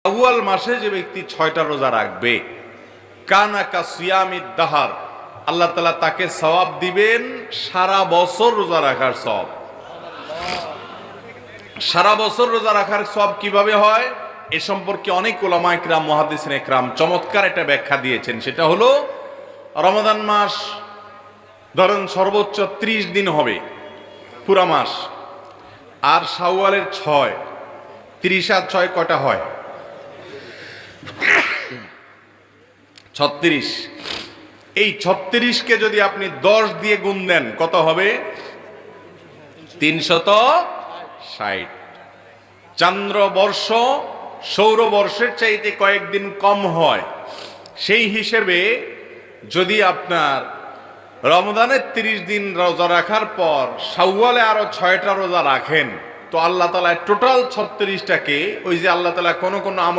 শাওয়াল মাসে যে ব্যক্তি 6টা রোজা রাখবে, কানা কা সিয়ামিদ দাহার, আল্লাহ তাআলা তাকে সওয়াব দিবেন সারা বছর রোজা রাখার সওয়াব। সারা বছর রোজা রাখার সওয়াব কিভাবে হয় এ সম্পর্কে অনেক উলামা ইকরাম, মুহাদ্দিসিন ইকরাম চমৎকার একটা ব্যাখ্যা দিয়েছেন। সেটা হলো, রমাদান মাস ধরেন সর্বোচ্চ 30 দিন হবে পুরা মাস, আর শাওয়ালের 6, 30 আর 6 কটা হয়? 36। এই 36কে যদি আপনি 10 দিয়ে গুণ দেন কত হবে? 360। চান্দ্রবর্ষ সৌরবর্ষের চাইতে কয়েকদিন কম হয়। সেই হিসেবে যদি আপনার রমজানের 30 দিন রোজা রাখার পর শাওয়ালে আরো 6টা রোজা রাখেন, তো আল্লাহ তাআলা টোটাল 36টাকে, ওই যে আল্লাহ তাআলা কোন কোন আমল